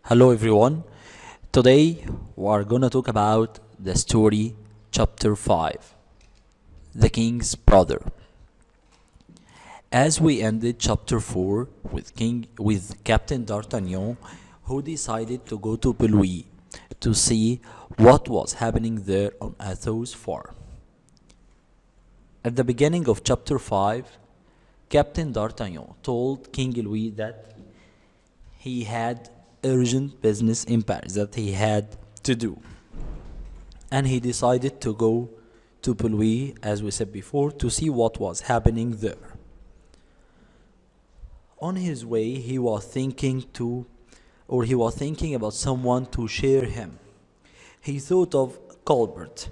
Hello everyone. Today we are gonna talk about the story chapter 5, The King's Brother. As we ended chapter 4 with Captain D'Artagnan, who decided to go to Belui to see what was happening there on Athos farm. At the beginning of chapter 5, Captain D'Artagnan told King Louis that he had urgent business in Paris that he had to do. And he decided to go to Belui, as we said before, to see what was happening there. On his way, he was thinking about someone to share him. He thought of Colbert,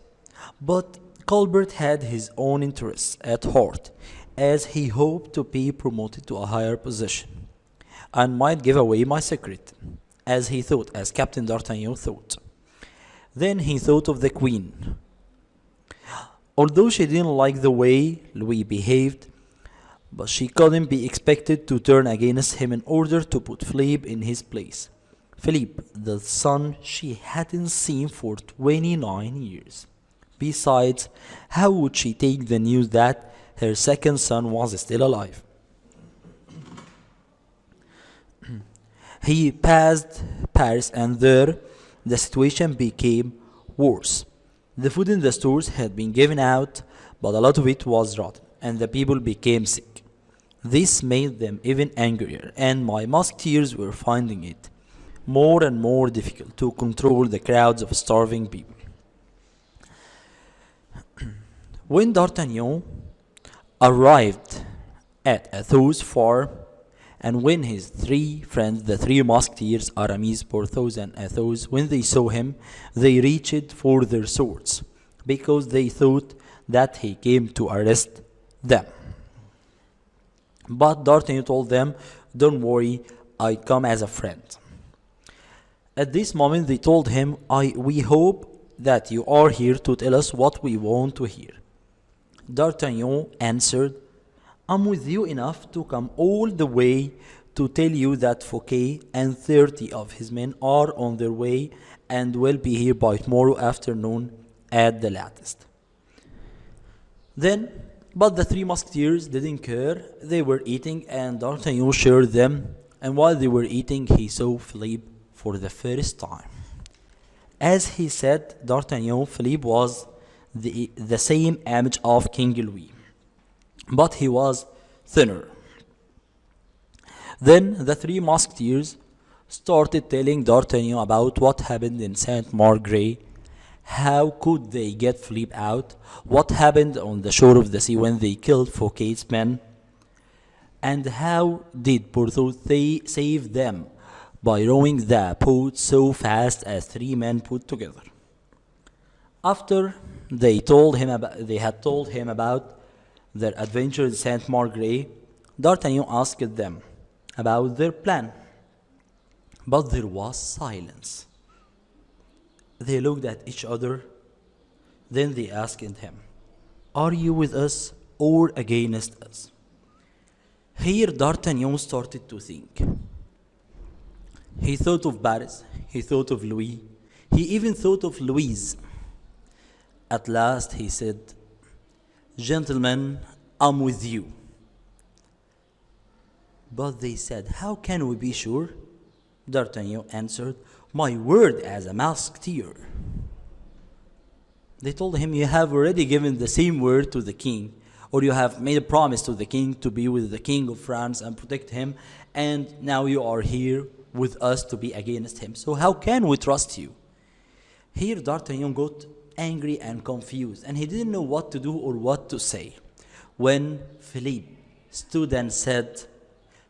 but Colbert had his own interests at heart, as he hoped to be promoted to a higher position and might give away my secret, as Captain D'Artagnan thought. Then he thought of the Queen. Although she didn't like the way Louis behaved, but she couldn't be expected to turn against him in order to put Philippe in his place. Philippe, the son she hadn't seen for 29 years. Besides, how would she take the news that her second son was still alive? He passed Paris, and there the situation became worse. The food in the stores had been given out, but a lot of it was rotten, and the people became sick. This made them even angrier, and my musketeers were finding it more and more difficult to control the crowds of starving people. When D'Artagnan arrived at Athos farm, and when his three friends, the three musketeers, Aramis, Porthos, and Athos, when they saw him, they reached for their swords, because they thought that he came to arrest them. But D'Artagnan told them, "Don't worry, I come as a friend." At this moment they told him, "We hope that you are here to tell us what we want to hear." D'Artagnan answered, "I'm with you enough to come all the way to tell you that Fouquet and 30 of his men are on their way and will be here by tomorrow afternoon at the latest." But the three musketeers didn't care. They were eating, and D'Artagnan shared them, and while they were eating, he saw Philippe for the first time. As he said, D'Artagnan, Philippe was the same image of King Louis, but he was thinner. Then the three musketeers started telling D'Artagnan about what happened in Saint-Margret. How could they get Philippe out? What happened on the shore of the sea when they killed Fouquet's men? And how did Porthos save them by rowing the boat so fast as three men put together? After they had told him about their adventure in Saint-Margret, D'Artagnan asked them about their plan. But there was silence. They looked at each other. Then they asked him, "Are you with us or against us?" Here D'Artagnan started to think. He thought of Paris. He thought of Louis. He even thought of Louise. At last he said, "Gentlemen, I'm with you." But they said, "How can we be sure?" D'Artagnan answered, "My word as a musketeer." They told him, "You have already given the same word to the king, or you have made a promise to the king to be with the king of France and protect him, and now you are here with us to be against him. So how can we trust you?" Here D'Artagnan got angry and confused, and he didn't know what to do or what to say. When Philippe stood and said,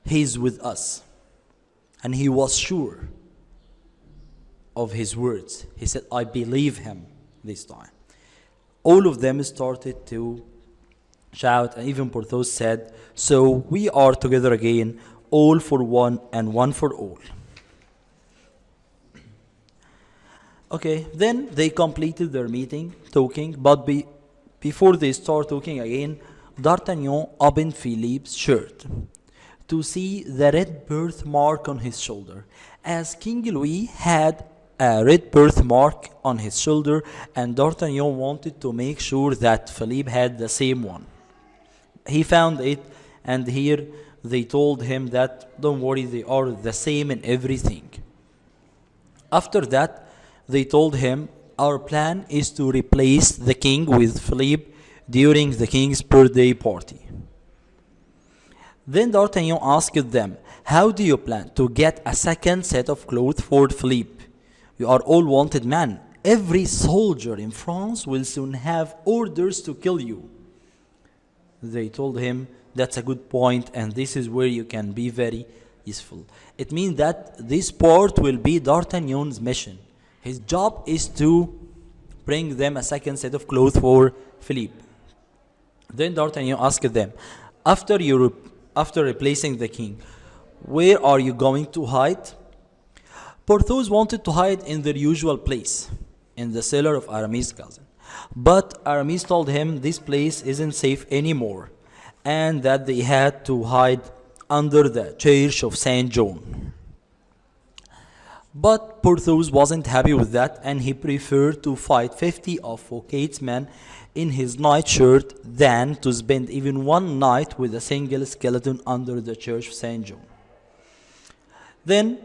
"He's with us," and he was sure of his words, he said, "I believe him this time." All of them started to shout, and even Porthos said, "So we are together again, all for one and one for all." Okay, then they completed their meeting, talking, but before they start talking again, D'Artagnan opened Philippe's shirt to see the red birthmark on his shoulder, as King Louis had a red birthmark on his shoulder, and D'Artagnan wanted to make sure that Philippe had the same one. He found it, and here they told him that don't worry, they are the same in everything. After that, they told him, our plan is to replace the king with Philippe during the king's birthday party. Then D'Artagnan asked them, how do you plan to get a second set of clothes for Philippe? You are all wanted men. Every soldier in France will soon have orders to kill you. They told him, that's a good point, and this is where you can be very useful. It means that this part will be D'Artagnan's mission. His job is to bring them a second set of clothes for Philippe. Then D'Artagnan asked them, after replacing the king, where are you going to hide? Porthos wanted to hide in their usual place, in the cellar of Aramis' cousin. But Aramis told him this place isn't safe anymore, and that they had to hide under the church of Saint John. But Porthos wasn't happy with that, and he preferred to fight 50 of Fouquet's men in his nightshirt than to spend even one night with a single skeleton under the church of Saint John. Then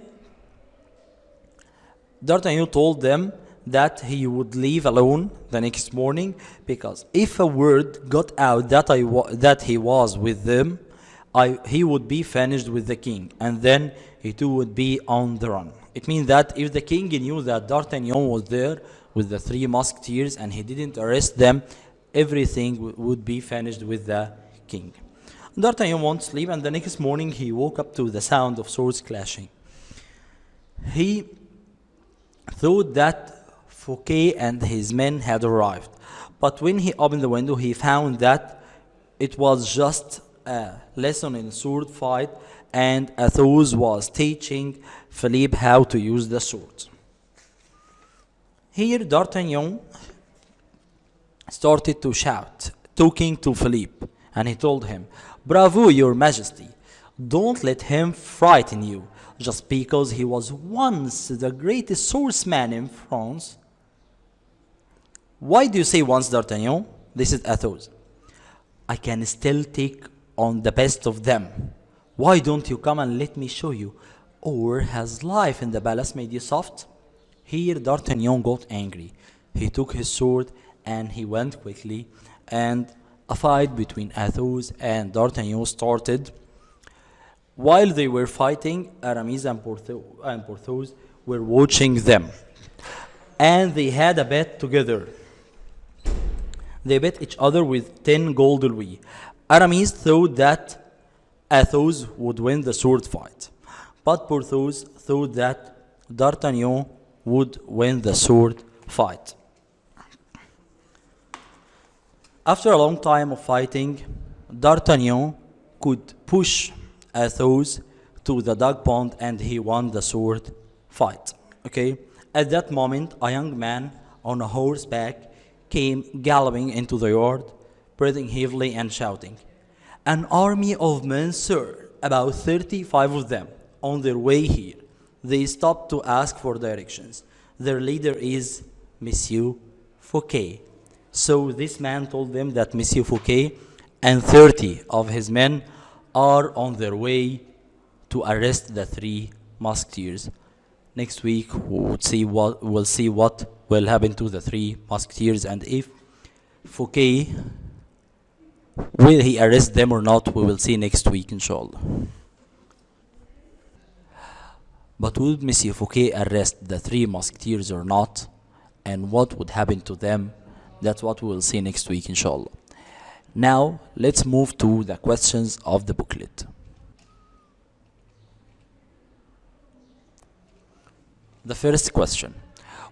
D'Artagnan told them that he would leave alone the next morning, because if a word got out that he was with them, he would be finished with the king, and then he too would be on the run. It means that if the king knew that D'Artagnan was there with the three musketeers and he didn't arrest them, everything would be finished with the king. D'Artagnan won't sleep, and the next morning he woke up to the sound of swords clashing. He thought that Fouquet and his men had arrived, but when he opened the window, he found that it was just a lesson in sword fight, and Athos was teaching Philippe how to use the sword. Here D'Artagnan started to shout, talking to Philippe, and he told him, bravo, your majesty, don't let him frighten you. Just because he was once the greatest swordsman in France. Why do you say once, D'Artagnan? This is Athos. I can still take on the best of them. Why don't you come and let me show you? Or has life in the palace made you soft? Here D'Artagnan got angry. He took his sword and he went quickly, and a fight between Athos and D'Artagnan started. While they were fighting, Aramis and Porthos were watching them, and they had a bet together. They bet each other with 10 gold louis. Aramis thought that Athos would win the sword fight, but Porthos thought that D'Artagnan would win the sword fight. After a long time of fighting, D'Artagnan could push Athos to the dog pond, and he won the sword fight. Okay. At that moment, a young man on a horseback came galloping into the yard, breathing heavily and shouting, "An army of men, sir, about 35 of them, on their way here. They stopped to ask for directions. Their leader is Monsieur Fouquet." So this man told them that Monsieur Fouquet and 30 of his men are on their way to arrest the three musketeers. Next week we'll see what will happen to the three musketeers, and if Fouquet will he arrest them or not, we will see next week, inshallah. But would Monsieur Fouquet arrest the three musketeers or not, and what would happen to them? That's what we will see next week, inshallah. Now, let's move to the questions of the booklet. The first question: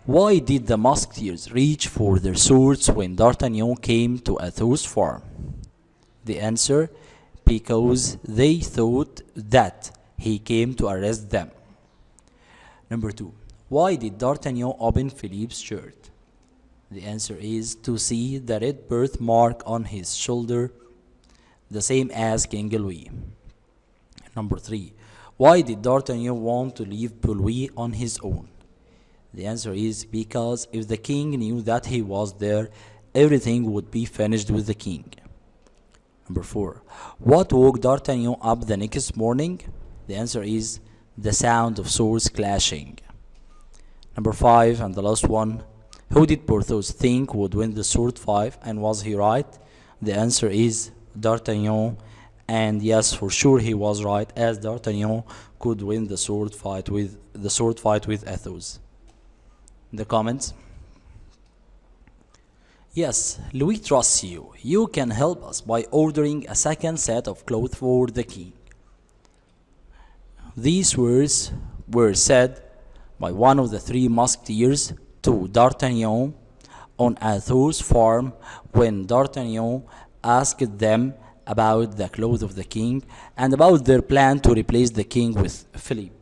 why did the musketeers reach for their swords when D'Artagnan came to Athos' farm? The answer: because they thought that he came to arrest them. Number 2: why did D'Artagnan open Philippe's shirt? The answer is to see the red birthmark on his shoulder, the same as King Louis. Number 3. Why did D'Artagnan want to leave Boulogne on his own? The answer is because if the king knew that he was there, everything would be finished with the king. Number 4. What woke D'Artagnan up the next morning? The answer is the sound of swords clashing. Number 5 and the last one. Who did Porthos think would win the sword fight, and was he right? The answer is D'Artagnan, and yes, for sure he was right, as D'Artagnan could win the sword fight with Athos. In the comments. Yes, Louis trusts you. You can help us by ordering a second set of clothes for the king. These words were said by one of the three musketeers to D'Artagnan on Athos' farm when D'Artagnan asked them about the clothes of the king and about their plan to replace the king with Philippe.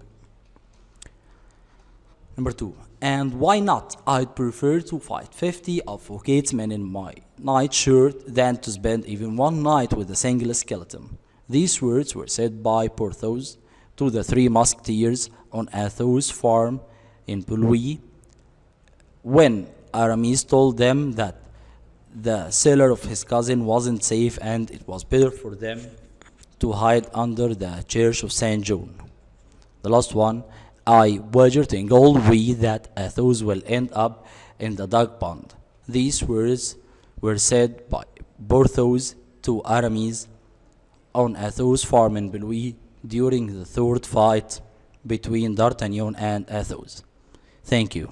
Number 2. And why not? I'd prefer to fight 50 of Fouquet's men in my nightshirt than to spend even one night with a single skeleton. These words were said by Porthos to the three musketeers on Athos' farm in Boulogne when Aramis told them that the cellar of his cousin wasn't safe and it was better for them to hide under the church of Saint John. The last one, I wager to Louis that Athos will end up in the dog pond. These words were said by Porthos to Aramis on Athos' farm in Boulogne during the third fight between D'Artagnan and Athos. Thank you.